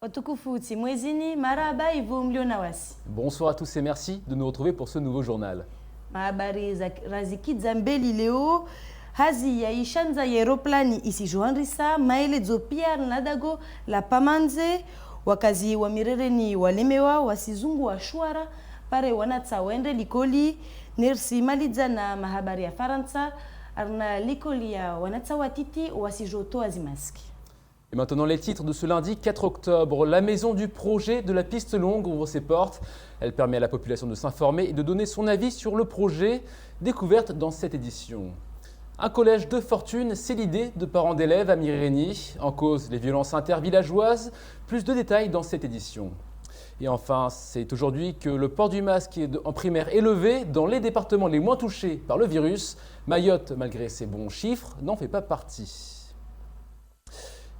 Watukufu mwezini maraba hivyo mliona wasi. Bonsoir à tous et merci de nous retrouver pour ce nouveau journal. Mahabari za razikidza mbeli leo hazi ya ishanza ya aeroplani isijoandrisa maelezo pia nadago la pamanze wakazi wa mirereni walemewa wasizungu wa shwara pare wanatsa wende likoli nersi maliza na mahabari ya Faransa arna likoli ya wanatsa watiti wasijoto azimaski. Et maintenant les titres de ce lundi 4 octobre. La maison du projet de la piste longue ouvre ses portes. Elle permet à la population de s'informer et de donner son avis sur le projet. Découverte dans cette édition. Un collège de fortune, c'est l'idée de parents d'élèves à Mirény. En cause, les violences intervillageoises. Plus de détails dans cette édition. Et enfin, c'est aujourd'hui que le port du masque en primaire est levé dans les départements les moins touchés par le virus. Mayotte, malgré ses bons chiffres, n'en fait pas partie.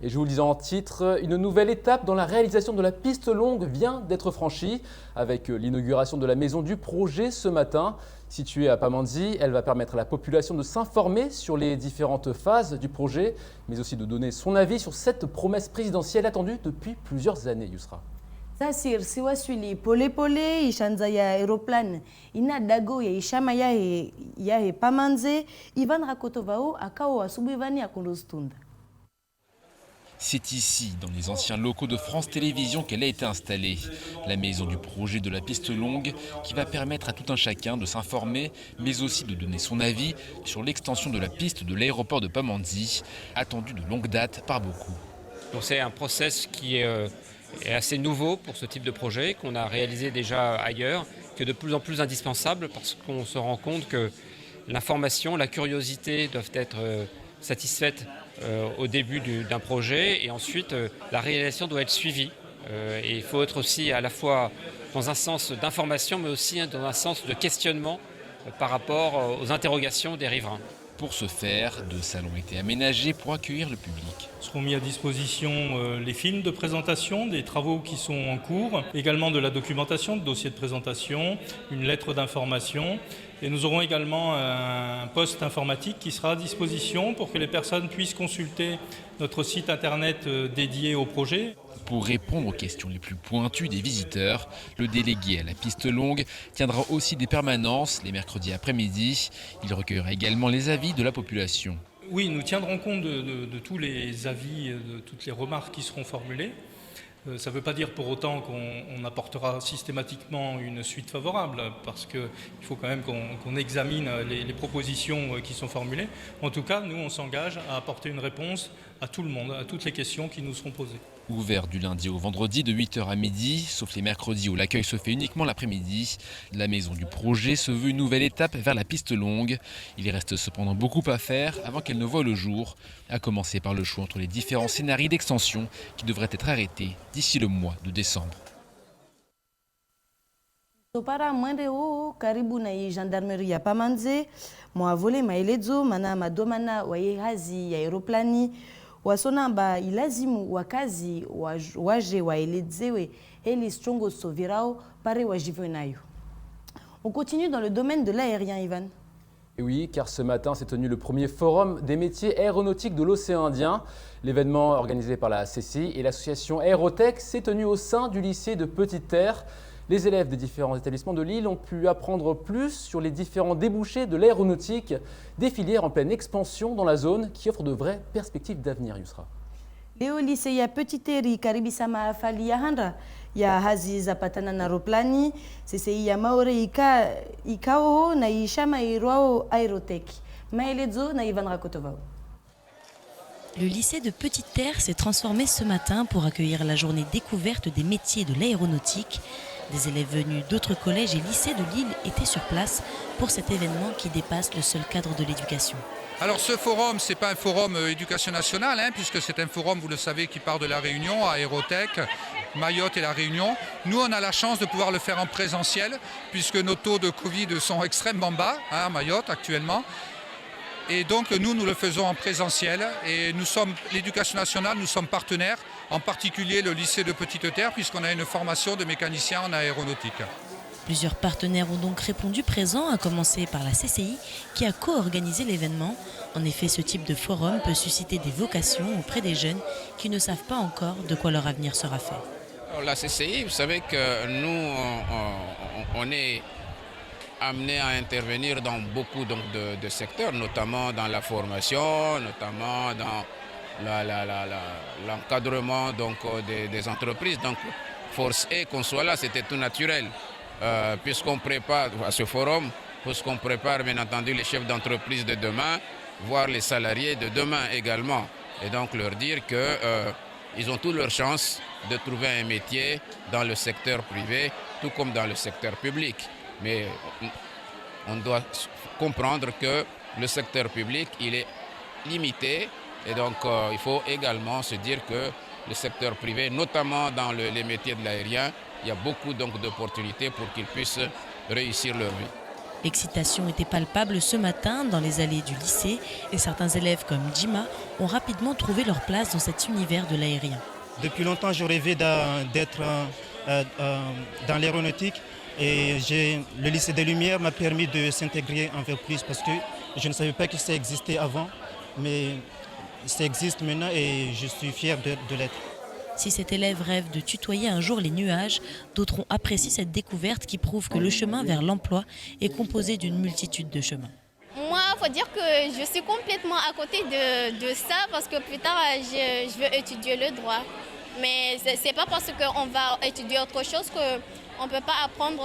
Et je vous le disais en titre, une nouvelle étape dans la réalisation de la piste longue vient d'être franchie avec l'inauguration de la maison du projet ce matin. Située à Pamandzi, elle va permettre à la population de s'informer sur les différentes phases du projet, mais aussi de donner son avis sur cette promesse présidentielle attendue depuis plusieurs années, Yousra. Sasir siwaswili pole pole ishanza ya aeroplan ina dago ya ishama ya he Pamanze Ivan Rakotovao akao asubuhi vani akondostunda. C'est ici, dans les anciens locaux de France Télévisions, qu'elle a été installée. La maison du projet de la piste longue qui va permettre à tout un chacun de s'informer, mais aussi de donner son avis sur l'extension de la piste de l'aéroport de Pamandzi, attendue de longue date par beaucoup. Donc c'est un process qui est assez nouveau pour ce type de projet, qu'on a réalisé déjà ailleurs, que de plus en plus indispensable parce qu'on se rend compte que l'information, la curiosité doivent être satisfaites au début d'un projet et ensuite la réalisation doit être suivie. Et il faut être aussi à la fois dans un sens d'information mais aussi dans un sens de questionnement par rapport aux interrogations des riverains. Pour ce faire, 2 salons ont été aménagés pour accueillir le public. Seront mis à disposition les films de présentation, des travaux qui sont en cours, également de la documentation, de dossiers de présentation, une lettre d'information. Et nous aurons également un poste informatique qui sera à disposition pour que les personnes puissent consulter notre site internet dédié au projet. Pour répondre aux questions les plus pointues des visiteurs, le délégué à la piste longue tiendra aussi des permanences les mercredis après-midi. Il recueillera également les avis de la population. Oui, nous tiendrons compte de tous les avis, de toutes les remarques qui seront formulées. Ça ne veut pas dire pour autant qu'on apportera systématiquement une suite favorable, parce qu'il faut quand même qu'on examine les propositions qui sont formulées. En tout cas, nous, on s'engage à apporter une réponse à tout le monde, à toutes les questions qui nous seront posées. Ouvert du lundi au vendredi de 8h à midi, sauf les mercredis où l'accueil se fait uniquement l'après-midi, la maison du projet se veut une nouvelle étape vers la piste longue. Il reste cependant beaucoup à faire avant qu'elle ne voie le jour, à commencer par le choix entre les différents scénarios d'extension qui devraient être arrêtés d'ici le mois de décembre. Topara mwende o karibu na gendarmerie ya Pamanze mwavole maelezo mana madomana wa hazi ya aeroplani wasonamba ilazimu wakazi waje waelezewe heli strongo sovirao pare wajive nayo. On continue dans le domaine de l'aérien, Ivan. Et oui, car ce matin s'est tenu le premier forum des métiers aéronautiques de l'océan Indien. L'événement organisé par la CCI et l'association Aérotech s'est tenu au sein du lycée de Petite-Terre. Les élèves des différents établissements de l'île ont pu apprendre plus sur les différents débouchés de l'aéronautique, des filières en pleine expansion dans la zone qui offrent de vraies perspectives d'avenir, Yousra. Leo lycée ya Petite-Terre karibisama afali ya handra ya hazi zapatana na roplani CCI ya maore ikao na ishama irwao Aérotech. Maelezo na Ivan Rakotovao. Le lycée de Petite-Terre s'est transformé ce matin pour accueillir la journée découverte des métiers de l'aéronautique. Des élèves venus d'autres collèges et lycées de l'île étaient sur place pour cet événement qui dépasse le seul cadre de l'éducation. Alors ce forum, ce n'est pas un forum éducation nationale, puisque c'est un forum, vous le savez, qui part de la Réunion, à Aérotech, Mayotte et la Réunion. Nous, on a la chance de pouvoir le faire en présentiel, puisque nos taux de Covid sont extrêmement bas à Mayotte actuellement. Et donc nous le faisons en présentiel et nous sommes, l'éducation nationale, nous sommes partenaires, en particulier le lycée de Petite-Terre, puisqu'on a une formation de mécaniciens en aéronautique. Plusieurs partenaires ont donc répondu présents, à commencer par la CCI qui a co-organisé l'événement. En effet, ce type de forum peut susciter des vocations auprès des jeunes qui ne savent pas encore de quoi leur avenir sera fait. Alors, la CCI, vous savez que nous, on est amené à intervenir dans beaucoup donc, de secteurs, notamment dans la formation, notamment dans l'encadrement donc, des entreprises. Donc, force est qu'on soit là, c'était tout naturel. Puisqu'on prépare à ce forum, puisqu'on prépare bien entendu les chefs d'entreprise de demain, voire les salariés de demain également. Et donc leur dire qu'ils ont toutes leurs chances de trouver un métier dans le secteur privé, tout comme dans le secteur public. Mais on doit comprendre que le secteur public, il est limité. Et donc il faut également se dire que le secteur privé, notamment dans les métiers de l'aérien, il y a beaucoup donc d'opportunités pour qu'ils puissent réussir leur vie. L'excitation était palpable ce matin dans les allées du lycée et certains élèves comme Djima ont rapidement trouvé leur place dans cet univers de l'aérien. Depuis longtemps, je rêvais d'être dans l'aéronautique et le lycée des Lumières m'a permis de s'intégrer un peu plus parce que je ne savais pas que ça existait avant, mais ça existe maintenant et je suis fier de l'être. Si cet élève rêve de tutoyer un jour les nuages, d'autres ont apprécié cette découverte qui prouve que le chemin vers l'emploi est composé d'une multitude de chemins. Moi, il faut dire que je suis complètement à côté de ça parce que plus tard, je veux étudier le droit. Mais ce n'est pas parce qu'on va étudier autre chose qu'on ne peut pas apprendre.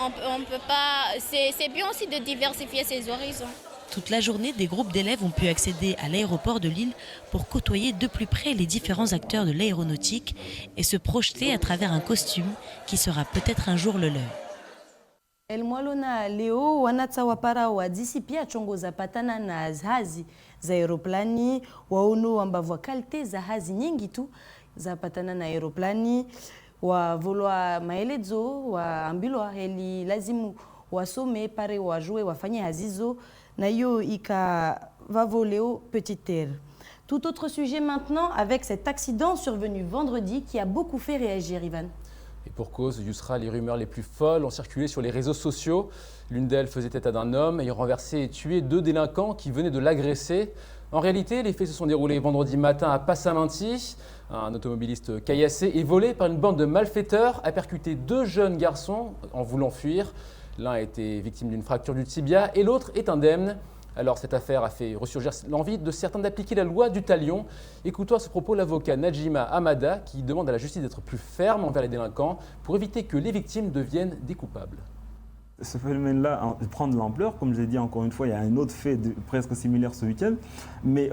On peut pas. C'est bien aussi de diversifier ses horizons. Toute la journée, des groupes d'élèves ont pu accéder à l'aéroport de Lille pour côtoyer de plus près les différents acteurs de l'aéronautique et se projeter à travers un costume qui sera peut-être un jour le leur. El mwalona leo wanatawapara wa DCP achongoza patana na hazi za aeroplani waono ambavyo kalte za hazi nyingi tu za patana na aeroplani wavolwa maelezo waambilwa heli lazimu wasome pare wajue wafanye hazizo na hiyo ikavavoleo Petite Terre. Tout autre sujet maintenant avec cet accident survenu vendredi qui a beaucoup fait réagir, Ivan. Et pour cause, Yousra, les rumeurs les plus folles ont circulé sur les réseaux sociaux. L'une d'elles faisait état d'un homme ayant renversé et tué 2 délinquants qui venaient de l'agresser. En réalité, les faits se sont déroulés vendredi matin à Passaminti. Un automobiliste caillassé et volé par une bande de malfaiteurs a percuté 2 jeunes garçons en voulant fuir. L'un a été victime d'une fracture du tibia et l'autre est indemne. Alors cette affaire a fait ressurgir l'envie de certains d'appliquer la loi du talion. Écoutons à ce propos l'avocat Najima Hamada qui demande à la justice d'être plus ferme envers les délinquants pour éviter que les victimes deviennent des coupables. Ce phénomène-là prend de l'ampleur. Comme je l'ai dit encore une fois, il y a un autre fait presque similaire ce week-end. Mais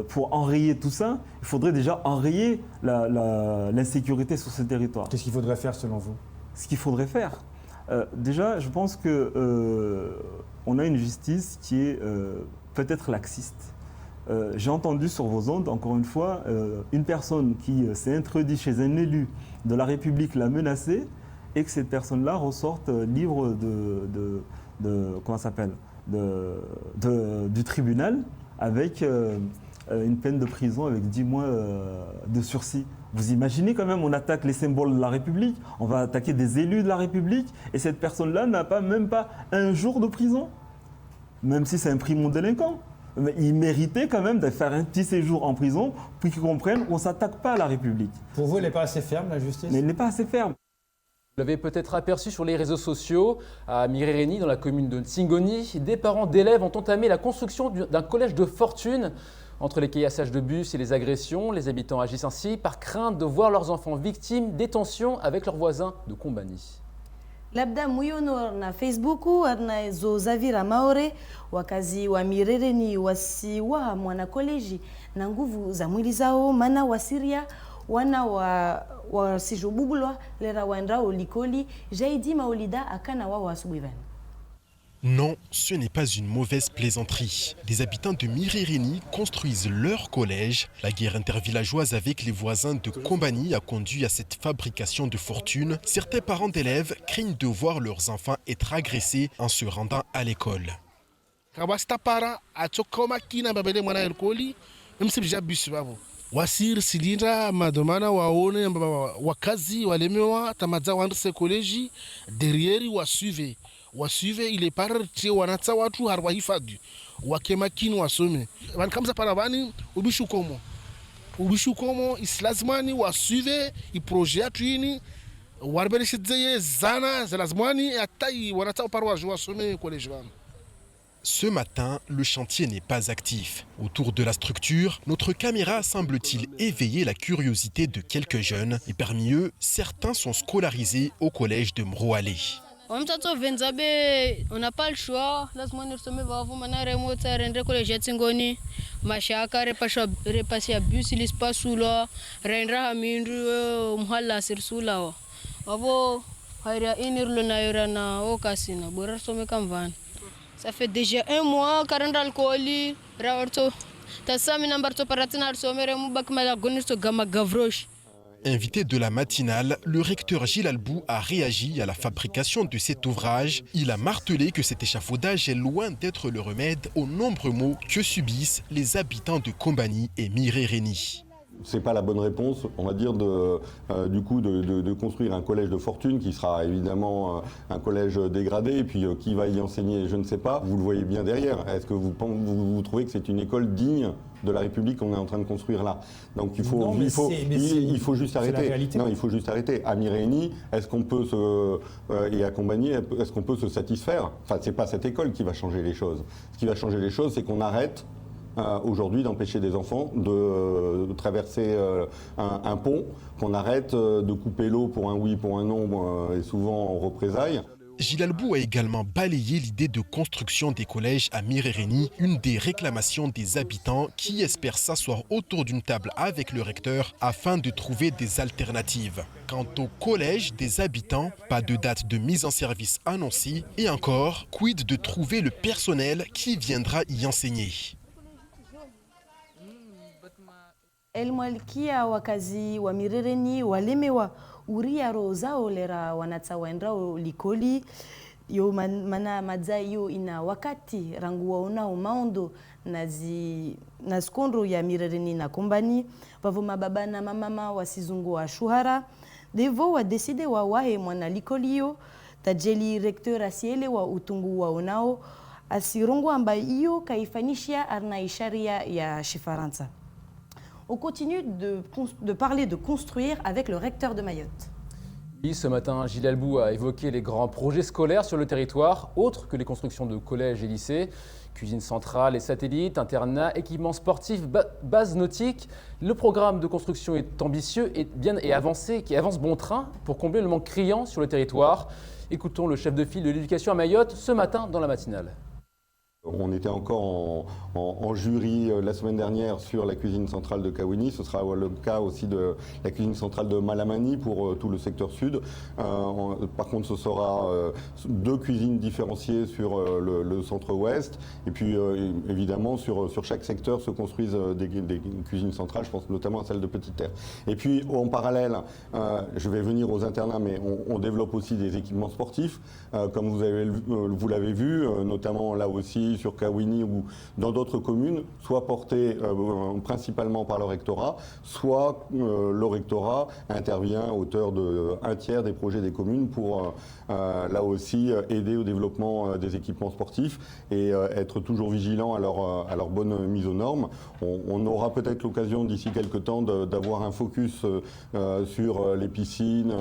pour enrayer tout ça, il faudrait déjà enrayer l'insécurité sur ce territoire. Qu'est-ce qu'il faudrait faire selon vous? Ce qu'il faudrait faire, déjà, je pense qu'on a une justice qui est peut-être laxiste. J'ai entendu sur vos ondes, encore une fois, une personne qui s'est introduite chez un élu de la République l'a menacé et que cette personne-là ressorte libre du tribunal avec une peine de prison avec 10 mois de sursis. Vous imaginez quand même, on attaque les symboles de la République, on va attaquer des élus de la République et cette personne-là n'a même pas un jour de prison, même si c'est un primo délinquant. Mais il méritait quand même de faire un petit séjour en prison pour qu'ils comprennent qu'on ne s'attaque pas à la République. Pour vous, elle n'est pas assez ferme, la justice? Mais elle n'est pas assez ferme. Vous l'avez peut-être aperçu sur les réseaux sociaux, à Mirereni, dans la commune de Tsingoni, des parents d'élèves ont entamé la construction d'un collège de fortune. Entre les caillassages de bus et les agressions, les habitants agissent ainsi par crainte de voir leurs enfants victimes des tensions avec leurs voisins de Kombani. Labda muyono na Facebooku arna zozavira maore wakazi wa Mirereni wasiwa mwana koleji na nguvu za mwili zao mana wasiria wana wasijobubulwa lera waendao likoli jaidi maolida akana wa asubuhi. Non, ce n'est pas une mauvaise plaisanterie. Les habitants de Mirereni construisent leur collège. La guerre intervillageoise avec les voisins de Kombani a conduit à cette fabrication de fortune. Certains parents d'élèves craignent de voir leurs enfants être agressés en se rendant à l'école. wasiri silindra madomana waone wakazi walemewa tamadza wandise koleji derrière wasuive ile parti wanatsa watu harwa hifadhi wakemakini wasome vankamza para vani ubishukomo islazimani wasuive iprojet yatu ini warbereshidze zana zelazimani atai wanatsa parwa wasome koleji vani. Ce matin, le chantier n'est pas actif. Autour de la structure, notre caméra semble-t-il éveiller la curiosité de quelques jeunes. Et parmi eux, certains sont scolarisés au collège de Mroalé. On n'a pas le choix. Ça fait déjà 1 mois que je alcoolique. Invité de la matinale, le recteur Gilles Albou a réagi à la fabrication de cet ouvrage. Il a martelé que cet échafaudage est loin d'être le remède aux nombreux maux que subissent les habitants de Kombani et Mirereni. C'est pas la bonne réponse, on va dire, de construire un collège de fortune qui sera évidemment un collège dégradé et puis qui va y enseigner, je ne sais pas. Vous le voyez bien derrière. Est-ce que vous trouvez que c'est une école digne de la République qu'on est en train de construire là? Donc il faut juste arrêter. Non, il faut juste arrêter. À Mirereni, est-ce qu'on peut et à Kombani, est-ce qu'on peut se satisfaire? Enfin, c'est pas cette école qui va changer les choses. Ce qui va changer les choses, c'est qu'on arrête aujourd'hui d'empêcher des enfants de traverser un pont, qu'on arrête de couper l'eau pour un oui, pour un non, et souvent en représailles. Gilles Albou a également balayé l'idée de construction des collèges à Mirereni, une des réclamations des habitants qui espèrent s'asseoir autour d'une table avec le recteur afin de trouver des alternatives. Quant au collège des habitants, pas de date de mise en service annoncée et encore, quid de trouver le personnel qui viendra y enseigner. Elmalkia wakazi wa Mirereni walemewa uria rozao lera wanatsa waendrao likoli yo mana madzai yo ina wakati rangu waonao maondo na skondro ya Mirereni na Kombani vavo mababa na mamama wasizungu wa shuhara devo wa deside wa wae mwana likoli yo tajeli recteur asiele wa utungu waonao asirongo ambayo iyo kaifanishia arna isharia ya Shifaransa. On continue de parler de construire avec le recteur de Mayotte. Oui, ce matin, Gilles Albou a évoqué les grands projets scolaires sur le territoire, autres que les constructions de collèges et lycées, cuisine centrale et satellites, internats, équipements sportifs, bases nautiques. Le programme de construction est ambitieux et avancé, qui avance bon train pour combler le manque criant sur le territoire. Écoutons le chef de file de l'éducation à Mayotte ce matin dans la matinale. On était encore en jury la semaine dernière sur la cuisine centrale de Kawini. Ce sera le cas aussi de la cuisine centrale de Malamani pour tout le secteur sud. Par contre, ce sera 2 cuisines différenciées sur le centre-ouest. Et puis, évidemment, sur chaque secteur se construisent des cuisines centrales. Je pense notamment à celle de Petite-Terre. Et puis, en parallèle, je vais venir aux internats, mais on développe aussi des équipements sportifs. Comme vous l'avez vu, notamment là aussi, sur Kawini ou dans d'autres communes, soit portées principalement par le rectorat, soit le rectorat intervient à hauteur de 1/3 des projets des communes pour là aussi aider au développement des équipements sportifs et être toujours vigilant à leur bonne mise aux normes. On aura peut-être l'occasion d'ici quelques temps d'avoir un focus sur les piscines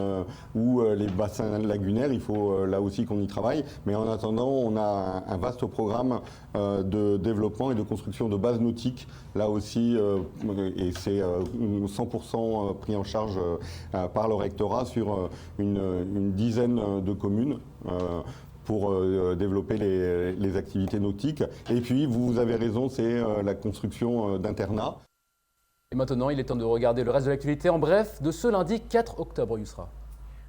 ou les bassins lagunaires. Il faut là aussi qu'on y travaille. Mais en attendant, on a un vaste programme de développement et de construction de bases nautiques, là aussi, et c'est 100% pris en charge par le rectorat sur une dizaine de communes pour développer les activités nautiques. Et puis, vous avez raison, c'est la construction d'internats. Et maintenant, il est temps de regarder le reste de l'actualité en bref de ce lundi 4 octobre, Yousra.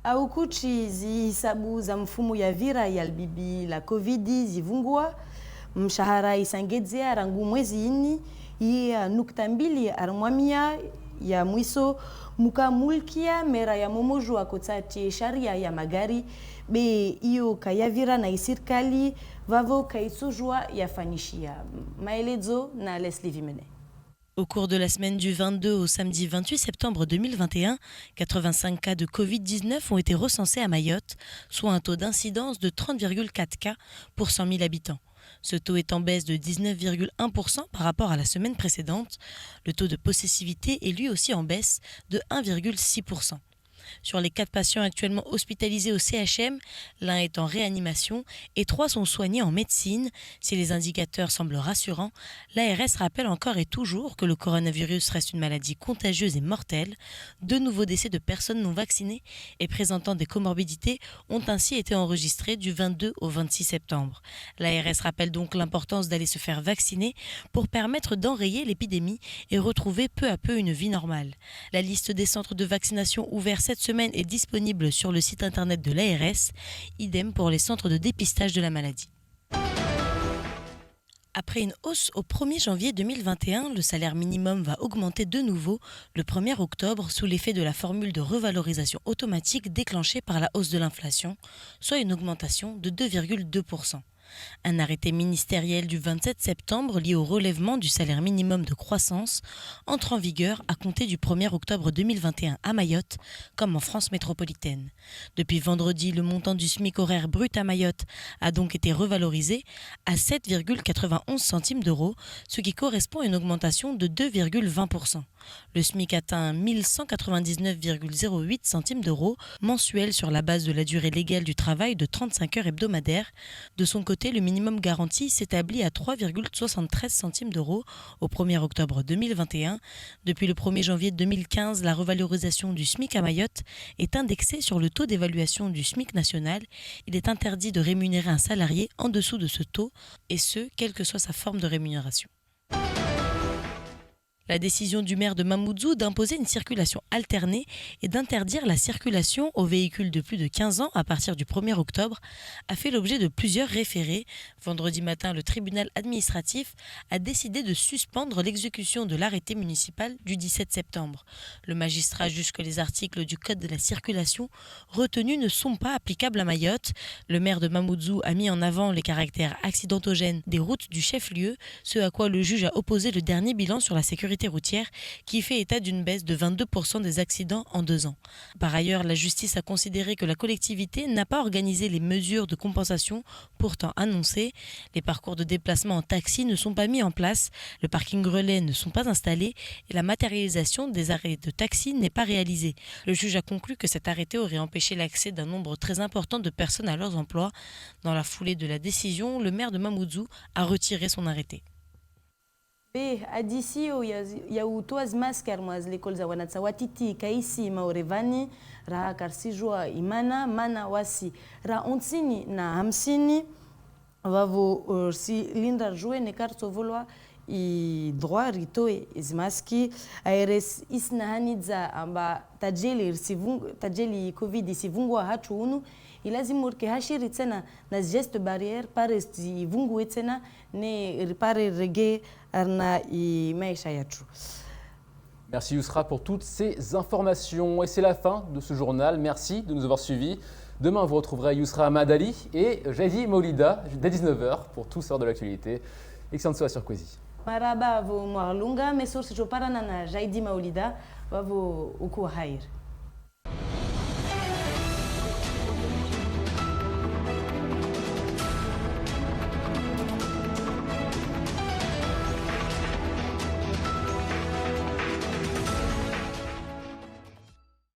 Aukuchi zihisabu za mfumo ya vira ya albibi la COVID zivungua mshahara isangedzea rangu mwezi ini ya nukta 2 armwamia ya mwiso mukamulkia mera ya momoju akotati sharia ya magari be iyo kayavira na isirikali vavo kaisojua yafanishia maelezo na Leslie Vimene. Au cours de la semaine du 22 au samedi 28 septembre 2021, 85 cas de Covid-19 ont été recensés à Mayotte, soit un taux d'incidence de 30,4 cas pour 100 000 habitants. Ce taux est en baisse de 19,1% par rapport à la semaine précédente. Le taux de possessivité est lui aussi en baisse de 1,6%. Sur les 4 patients actuellement hospitalisés au CHM, l'un est en réanimation et 3 sont soignés en médecine. Si les indicateurs semblent rassurants, l'ARS rappelle encore et toujours que le coronavirus reste une maladie contagieuse et mortelle. 2 nouveaux décès de personnes non vaccinées et présentant des comorbidités ont ainsi été enregistrés du 22 au 26 septembre. L'ARS rappelle donc l'importance d'aller se faire vacciner pour permettre d'enrayer l'épidémie et retrouver peu à peu une vie normale. La liste des centres de vaccination ouverts cette semaine est disponible sur le site internet de l'ARS, idem pour les centres de dépistage de la maladie. Après une hausse au 1er janvier 2021, le salaire minimum va augmenter de nouveau le 1er octobre sous l'effet de la formule de revalorisation automatique déclenchée par la hausse de l'inflation, soit une augmentation de 2,2%. Un arrêté ministériel du 27 septembre lié au relèvement du salaire minimum de croissance entre en vigueur à compter du 1er octobre 2021 à Mayotte, comme en France métropolitaine. Depuis vendredi, le montant du SMIC horaire brut à Mayotte a donc été revalorisé à 7,91 centimes d'euros, ce qui correspond à une augmentation de 2,20%. Le SMIC atteint 1199,08 centimes d'euros mensuels sur la base de la durée légale du travail de 35 heures hebdomadaires. De son côté, le minimum garanti s'établit à 3,73 centimes d'euros au 1er octobre 2021. Depuis le 1er janvier 2015, la revalorisation du SMIC à Mayotte est indexée sur le taux d'évaluation du SMIC national. Il est interdit de rémunérer un salarié en dessous de ce taux, et ce, quelle que soit sa forme de rémunération. La décision du maire de Mamoudzou d'imposer une circulation alternée et d'interdire la circulation aux véhicules de plus de 15 ans à partir du 1er octobre a fait l'objet de plusieurs référés. Vendredi matin, le tribunal administratif a décidé de suspendre l'exécution de l'arrêté municipal du 17 septembre. Le magistrat juge que les articles du Code de la circulation retenus ne sont pas applicables à Mayotte. Le maire de Mamoudzou a mis en avant les caractères accidentogènes des routes du chef-lieu, ce à quoi le juge a opposé le dernier bilan sur la sécurité routière qui fait état d'une baisse de 22% des accidents en 2 ans. Par ailleurs, la justice a considéré que la collectivité n'a pas organisé les mesures de compensation pourtant annoncées. Les parcours de déplacement en taxi ne sont pas mis en place, le parking relais ne sont pas installés et la matérialisation des arrêts de taxi n'est pas réalisée. Le juge a conclu que cet arrêté aurait empêché l'accès d'un nombre très important de personnes à leurs emplois. Dans la foulée de la décision, le maire de Mamoudzou a retiré son arrêté. Adisio ya utoa masker mwa l'école za wanatawatiti kaisi maorevani ra karsijua imana mana wasi ra ontsini na hamsini vavo si linda jouer ne karto volwa I droit rito izmaski aires isna hanidza amba tajeli covid isivungwa hatu unu ilazimu urke hashiri tena na geste barrière pares ivungu tena ne ripare rege arna I maisha yatu. Merci Yousra pour toutes ces informations. Et c'est la fin de ce journal. Merci de nous avoir suivis. Demain, vous retrouverez Yousra Ahmad-Ali et Jadi Maulida dès 19h pour tout savoir de l'actualité. Excellente soirée sur Kwezi. Maraba vo Marlunga, mais sur ce jour parana na Jadi Maulida, va vo uku hair.